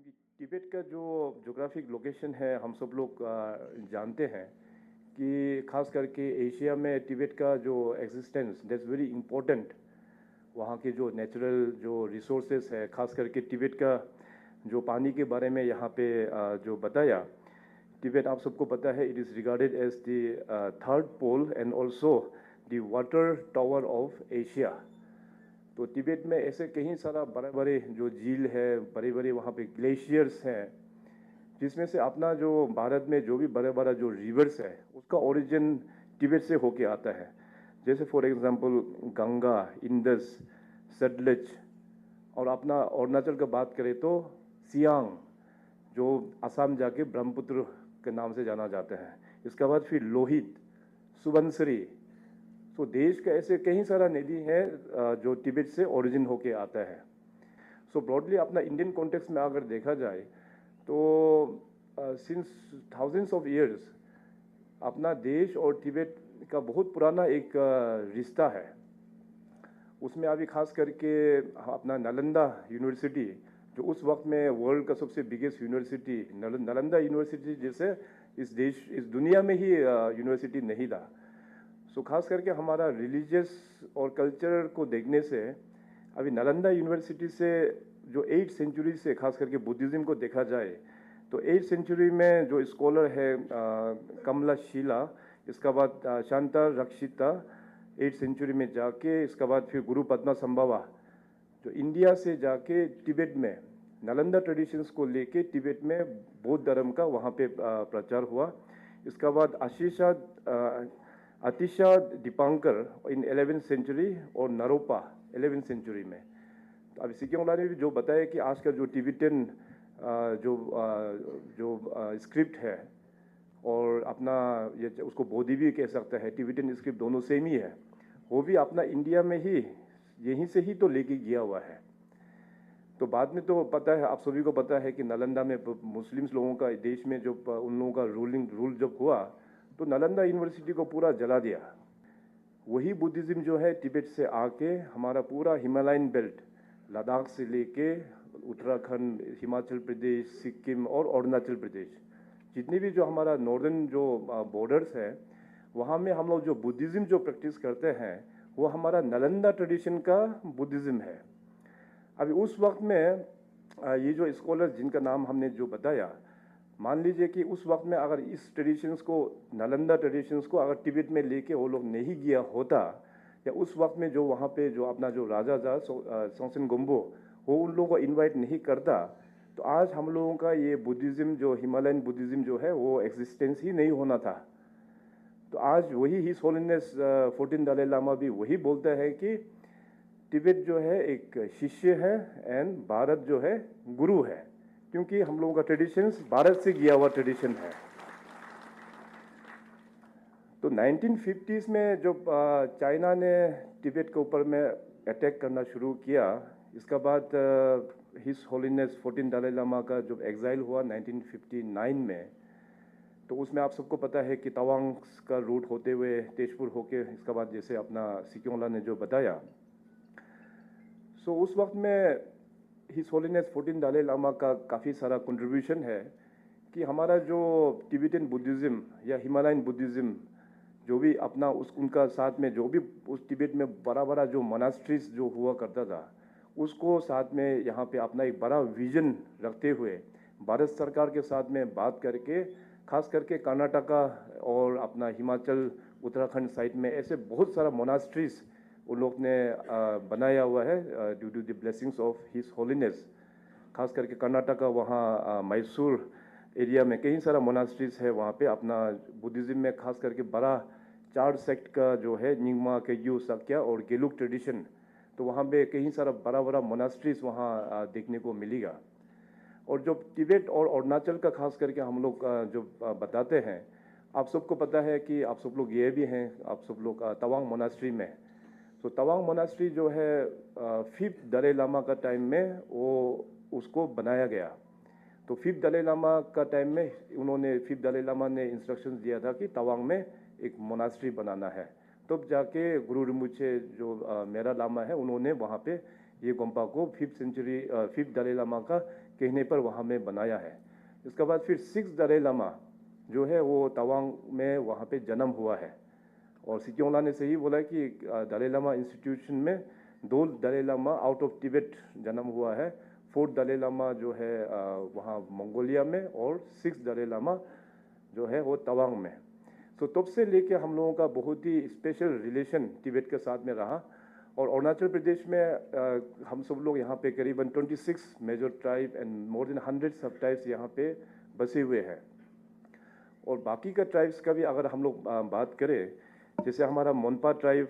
क्योंकि तिब्बत का जो जोग्राफिक लोकेशन है हम सब लोग जानते हैं कि खास करके एशिया में तिब्बत का जो एग्जिस्टेंस दैट्स वेरी इम्पोर्टेंट। वहाँ के जो नेचुरल जो रिसोर्सेस है, खास करके तिब्बत का जो पानी के बारे में यहाँ पे जो बताया, तिब्बत आप सबको पता है it is regarded as the third pole and also the water tower of Asia. तो तिब्बत में ऐसे कई सारा बड़े बड़े जो झील है, बड़े बड़े वहाँ पे ग्लेशियर्स हैं, जिसमें से अपना जो भारत में जो भी बड़ा बड़ा जो रिवर्स है उसका ओरिजिन तिब्बत से होके आता है। जैसे for example Ganga, Indus, Sutlej, और अपना अरुणाचल का बात करें तो सियांग, जो असम जाके ब्रह्मपुत्र के नाम से जाना जाता है। इसके बाद फिर लोहित, सुबनसिरी। तो देश का ऐसे कई सारा नदी है जो तिब्बत से ओरिजिन होके आता है। सो ब्रॉडली अपना इंडियन कॉन्टेक्स्ट में अगर देखा जाए तो सिंस थाउजेंड्स ऑफ इयर्स अपना देश और तिब्बत का बहुत पुराना एक रिश्ता है। उसमें अभी खास करके अपना नालंदा यूनिवर्सिटी, जो उस वक्त में वर्ल्ड का सबसे बिगेस्ट यूनिवर्सिटी, नालंदा यूनिवर्सिटी जैसे इस दुनिया में ही यूनिवर्सिटी नहीं था। सो खास करके हमारा रिलीजियस और कल्चर को देखने से अभी नालंदा यूनिवर्सिटी से जो 8th सेंचुरी से खास करके बुद्धिज़्म को देखा जाए तो 8th सेंचुरी में जो स्कॉलर है कमला शिला, इसका बाद शांता रक्षिता 8th सेंचुरी में जाके, इसका बाद फिर गुरु पद्मा संभवा जो इंडिया से जाके तिब्बत में नालंदा ट्रेडिशंस को लेके तिब्बत में बौद्ध धर्म का वहाँ पे प्रचार हुआ। इसका बाद अतिशा दीपांकर इन 11th सेंचुरी और नरोपा 11th सेंचुरी में। तो अभी सिक्योंगला ने भी जो बताया कि आज का जो तिब्बतन जो स्क्रिप्ट है और अपना ये उसको बोधी भी कह सकता है, तिब्बतन स्क्रिप्ट दोनों सेम ही है, वो भी अपना इंडिया में ही यहीं से ही तो लेके गया हुआ है। तो बाद में तो पता है, आप सभी को पता है कि नालंदा में मुस्लिम्स लोगों का देश में जो उन लोगों का रूल जब हुआ तो नालंदा यूनिवर्सिटी को पूरा जला दिया। वही बुद्धिज़्म जो है तिब्बत से आके हमारा पूरा हिमालयन बेल्ट, लद्दाख से लेके उत्तराखंड, हिमाचल प्रदेश, सिक्किम और अरुणाचल प्रदेश, जितनी भी जो हमारा नॉर्दर्न जो बॉर्डर्स है, वहाँ में हम लोग जो बुद्धिज़्म जो प्रैक्टिस करते हैं वो हमारा नालंदा ट्रेडिशन का बुद्धिज़्म है। अभी उस वक्त में ये जो स्कॉलर जिनका नाम हमने जो बताया, मान लीजिए कि उस वक्त में अगर इस ट्रेडिशंस को, नालंदा ट्रेडिशंस को अगर तिब्बत में लेके वो लोग नहीं गया होता, या उस वक्त में जो वहाँ पे जो अपना जो राजा था सोनसन गोम्बो, वो उन लोगों को इनवाइट नहीं करता, तो आज हम लोगों का ये बुद्धिज़्म जो हिमालयन बुद्धिज़्म जो है वो एग्जिस्टेंस ही नहीं होना था। तो आज वही हिज होलीनेस 14 दलाई लामा भी वही बोलता है कि तिब्बत जो है एक शिष्य है एंड भारत जो है गुरु है, क्योंकि हम लोगों का ट्रेडिशंस भारत से गया हुआ ट्रेडिशन है। तो 1950s में जब चाइना ने तिब्बत के ऊपर में अटैक करना शुरू किया, इसका बाद हिज होलीनेस 14 दलाई लामा का जब एग्जाइल हुआ 1959 में, तो उसमें आप सबको पता है कि तवांग का रूट होते हुए तेजपुर होके, इसका बाद जैसे अपना सिक्योंगला ने जो बताया, सो उस वक्त में हिज होलीनेस 14 दलाई लामा का काफ़ी सारा कंट्रीब्यूशन है कि हमारा जो तिब्बतन बुद्धिज़्म या हिमालयन बुद्धिज़्म जो भी अपना उनका साथ में जो भी उस तिब्बत में बड़ा बड़ा जो मोनास्ट्रीज जो हुआ करता था, उसको साथ में यहाँ पे अपना एक बड़ा विजन रखते हुए भारत सरकार के साथ में बात करके, खास करके कर्नाटका और अपना हिमाचल उत्तराखंड साइड में ऐसे बहुत सारा मोनास्ट्रीज उन लोग ने बनाया हुआ है due to the blessings of his holiness. खास करके कर्नाटका, वहाँ मैसूर एरिया में कई सारा मोनास्ट्रीज है, वहाँ पे अपना बुद्धिज़्म में खास करके बड़ा 4 सेक्ट का जो है निंगमा, केग्यू, साक्या और गेलुक ट्रेडिशन, तो वहाँ पे कई सारा बड़ा बड़ा मोनास्ट्रीज वहाँ देखने को मिलेगा। और जो तिब्बत और अरुणाचल का खास करके हम लोग जो बताते हैं, आप सबको पता है कि आप सब लोग ये भी हैं, आप सब लोग तवांग मोनास्ट्री में। तो तवांग मोनास्ट्री जो है 5th दलाई लामा का टाइम में वो उसको बनाया गया। तो 5th दलाई लामा का टाइम में उन्होंने 5th दलाई लामा ने इंस्ट्रक्शंस दिया था कि तवांग में एक मोनास्ट्री बनाना है। तब तो जाके गुरु रिम्पोचे जो मेरा लामा है, उन्होंने वहाँ पे ये गोम्पा को 5th दलाई लामा का कहने पर वहाँ में बनाया है। इसके बाद फिर 6 दलाई लामा जो है वो तवांग में वहाँ पे जन्म हुआ है। और सिक्योंगला ने सही बोला कि दलाई लामा इंस्टीट्यूशन में 2 दलाई लामा आउट ऑफ तिब्बत जन्म हुआ है। 4th दलाई लामा जो है वहाँ मंगोलिया में, और 6th दलाई लामा जो है वो तवांग में। तो तब से लेके हम लोगों का बहुत ही स्पेशल रिलेशन तिब्बत के साथ में रहा। और अरुणाचल प्रदेश में हम सब लोग यहाँ पे करीबन 26 major tribe and more than 100 सब ट्राइब्स यहाँ पे बसे हुए हैं। और बाकी का ट्राइब्स का भी अगर हम लोग बात करें, जैसे हमारा मोनपा ट्राइब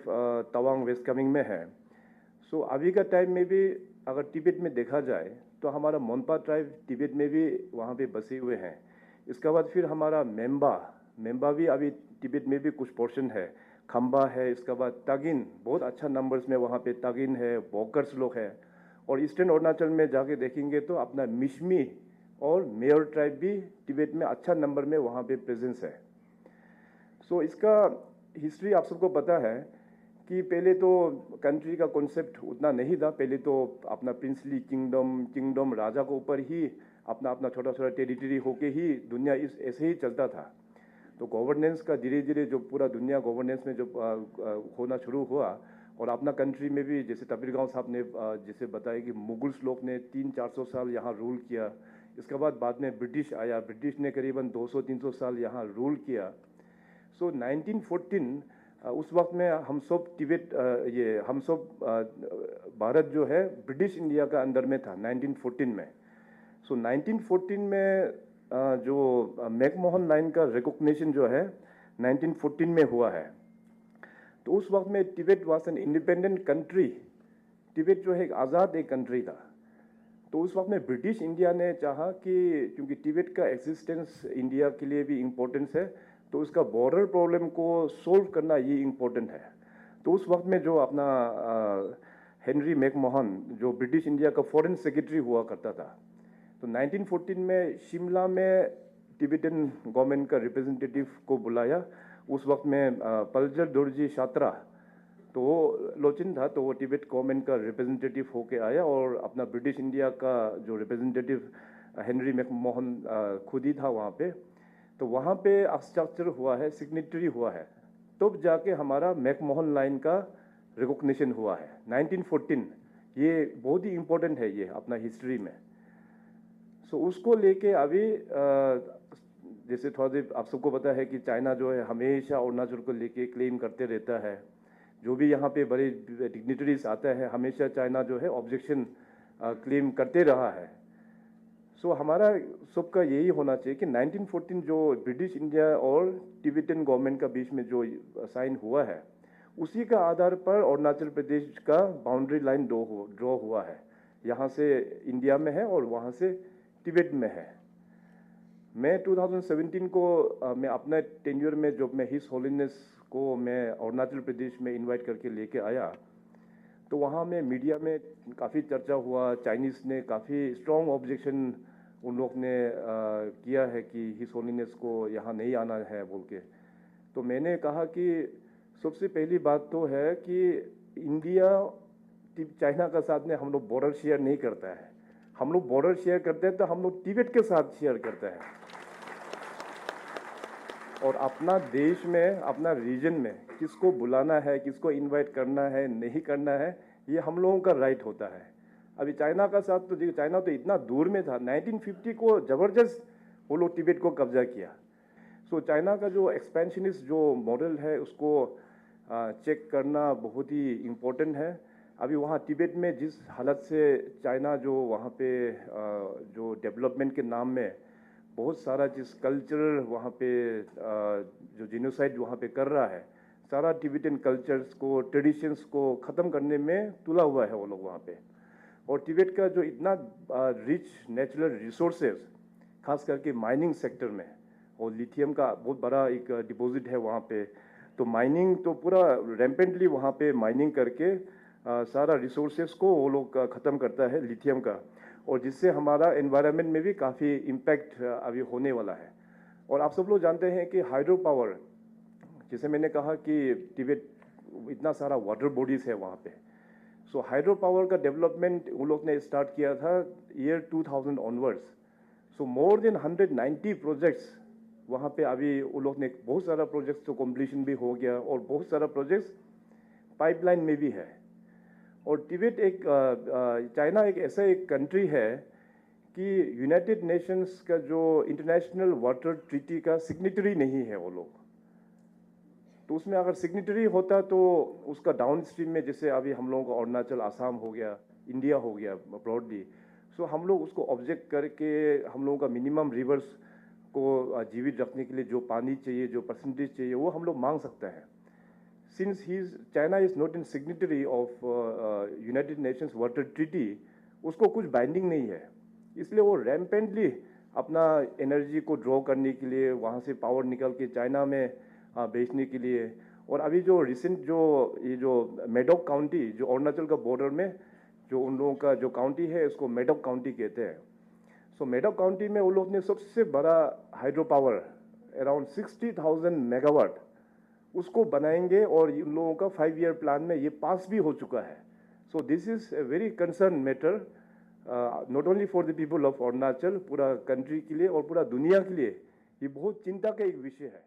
तवांग वेस्ट कामेंग में है। सो अभी का टाइम में भी अगर तिब्बत में देखा जाए तो हमारा मोनपा ट्राइब तिब्बत में भी वहाँ पे बसे हुए हैं। इसके बाद फिर हमारा मेम्बा भी अभी तिब्बत में भी कुछ पोर्शन है, खम्बा है। इसके बाद तागिन बहुत अच्छा नंबर्स में वहाँ पे तागिन है, बोकर्स लोग है। और ईस्टर्न अरुणाचल में जाके देखेंगे तो अपना मिशमी और मेयर ट्राइब भी तिब्बत में अच्छा नंबर में वहाँ पे प्रेजेंस है। सो इसका हिस्ट्री आप सबको पता है कि पहले तो कंट्री का कॉन्सेप्ट उतना नहीं था। पहले तो अपना प्रिंसली किंगडम राजा के ऊपर ही अपना अपना छोटा छोटा टेरिटरी होके ही दुनिया ऐसे ही चलता था। तो गवर्नेंस का धीरे धीरे जो पूरा दुनिया गवर्नेंस में जो होना शुरू हुआ, और अपना कंट्री में भी जैसे तबीर गांव साहब ने जैसे बताया कि मुगल्स लोग ने 300-400 साल यहाँ रूल किया। इसके बाद में ब्रिटिश आया, ब्रिटिश ने करीबन 200-300 साल यहाँ रूल किया। सो 1914 उस वक्त में हम सब तिब्बत हम सब भारत जो है ब्रिटिश इंडिया का अंदर में था 1914 में। सो 1914 में जो मैकमोहन लाइन का रिकॉग्निशन जो है 1914 में हुआ है। तो उस वक्त में Tibet was an independent country. Tibet जो है एक आज़ाद एक कंट्री था। तो उस वक्त में ब्रिटिश इंडिया ने चाहा कि क्योंकि तिब्बत का एग्जिस्टेंस इंडिया के लिए भी इम्पोर्टेंस है, तो उसका बॉर्डर प्रॉब्लम को सोल्व करना ये इम्पोर्टेंट है। तो उस वक्त में जो अपना हेनरी मैकमोहन जो ब्रिटिश इंडिया का फॉरेन सेक्रेटरी हुआ करता था, तो 1914 में शिमला में तिब्बतन गवर्नमेंट का रिप्रेजेंटेटिव को बुलाया। उस वक्त में पल्जर दोरजी शात्रा तो वो लोचिन था, तो वो तिब्बत गवर्नमेंट का रिप्रेजेंटेटिव होके आया। और अपना ब्रिटिश इंडिया का जो रिप्रेजेंटेटिव हेनरी मैकमोहन खुद ही था वहाँ पे। तो वहाँ पे हस्ताक्षर हुआ है, सिग्नेचरी हुआ है, तब जाके हमारा मैकमोहन लाइन का रिकॉग्निशन हुआ है 1914। ये बहुत ही इम्पोर्टेंट है ये अपना हिस्ट्री में। सो उसको लेके अभी जैसे थोड़ा देर आप सबको पता है कि चाइना जो है हमेशा अरुणाचल को लेके क्लेम करते रहता है। जो भी यहाँ पे बड़े डिग्निटरीज आता है हमेशा चाइना जो है ऑब्जेक्शन क्लेम करते रहा है। सो हमारा सबका यही होना चाहिए कि 1914 जो ब्रिटिश इंडिया और तिब्बतन गवर्नमेंट का बीच में जो साइन हुआ है, उसी का आधार पर अरुणाचल प्रदेश का बाउंड्री लाइन ड्रॉ हुआ है। यहाँ से इंडिया में है और वहाँ से तिब्बत में है। मैं 2017 को मैं अपना टेन्योर में जब मैं हिज होलीनेस को मैं अरुणाचल प्रदेश में इनवाइट करके लेके आया, तो वहाँ में मीडिया में काफ़ी चर्चा हुआ। चाइनीज़ ने काफ़ी स्ट्रॉन्ग ऑब्जेक्शन उन लोग ने किया है कि हिज होलीनेस को यहाँ नहीं आना है बोल के। तो मैंने कहा कि सबसे पहली बात तो है कि इंडिया चाइना का साथ में हम लोग बॉर्डर शेयर नहीं करता है। हम लोग बॉर्डर शेयर करते हैं तो हम लोग तिब्बत के साथ शेयर करते हैं। और अपना देश में अपना रीजन में किसको बुलाना है, किसको इनवाइट करना है, नहीं करना है, ये हम लोगों का राइट होता है। अभी चाइना का साथ तो चाइना तो इतना दूर में था, 1950 को ज़बरदस्त वो लोग तिब्बत को कब्जा किया। सो चाइना का जो एक्सपेंशनिस्ट जो मॉडल है उसको चेक करना बहुत ही इम्पोर्टेंट है। अभी वहाँ तिब्बत में जिस हालत से चाइना जो वहाँ पे जो डेवलपमेंट के नाम में बहुत सारा चीज़ कल्चर वहाँ पे जो जेनोसाइड वहाँ पे कर रहा है, सारा तिब्बतन कल्चर्स को ट्रेडिशंस को ख़त्म करने में तुला हुआ है वो लोग वहाँ पे। और तिब्बत का जो इतना रिच नेचुरल रिसोर्सेज खास करके माइनिंग सेक्टर में, और लिथियम का बहुत बड़ा एक डिपॉजिट है वहाँ पे, तो माइनिंग तो पूरा रैम्पेंटली वहाँ पे माइनिंग करके सारा रिसोर्सेज को वो लोग ख़त्म करता है लिथियम का, और जिससे हमारा एनवायरनमेंट में भी काफ़ी इम्पैक्ट अभी होने वाला है। और आप सब लोग जानते हैं कि हाइड्रो पावर, जैसे मैंने कहा कि तिब्बत इतना सारा वाटर बॉडीज़ है वहाँ पे। सो हाइड्रो पावर का डेवलपमेंट वो लोग ने स्टार्ट किया था ईयर 2000 ऑनवर्ड्स. सो मोर देन 190 प्रोजेक्ट्स वहाँ पे अभी वो लोग ने बहुत सारा प्रोजेक्ट्स तो कंप्लीशन भी हो गया और बहुत सारा प्रोजेक्ट्स पाइपलाइन में भी है. और तिब्बत एक चाइना एक ऐसा एक कंट्री है कि यूनाइटेड नेशंस का जो इंटरनेशनल वाटर ट्रीटी का सिग्नेटरी नहीं है वो लोग. तो उसमें अगर सिग्नेटरी होता तो उसका डाउन स्ट्रीम में जैसे अभी हम लोगों का अरुणाचल आसाम हो गया, इंडिया हो गया ब्रॉडली, सो हम लोग उसको ऑब्जेक्ट करके हम लोगों का मिनिमम रिवर्स को जीवित रखने के लिए जो पानी चाहिए, जो परसेंटेज चाहिए, वो हम लोग मांग सकते हैं. Since China is not in signatory of United Nations water treaty, उसको कुछ बाइंडिंग नहीं है, इसलिए वो रैम्पेंटली अपना एनर्जी को ड्रॉ करने के लिए वहाँ से पावर निकल के चाइना में बेचने के लिए. और अभी जो रिसेंट जो ये जो मेडोक काउंटी जो अरुणाचल का बॉर्डर में जो उन लोगों का जो काउंटी है उसको मेडोक काउंटी कहते हैं. सो मेडोक काउंटी में वो लोग ने सबसे बड़ा हाइड्रो पावर अराउंड 60,000 मेगावाट उसको बनाएंगे और इन लोगों का 5 ईयर प्लान में ये पास भी हो चुका है. So this is a very concern matter not only for the people of Arunachal, पूरा कंट्री के लिए और पूरा दुनिया के लिए ये बहुत चिंता का एक विषय है.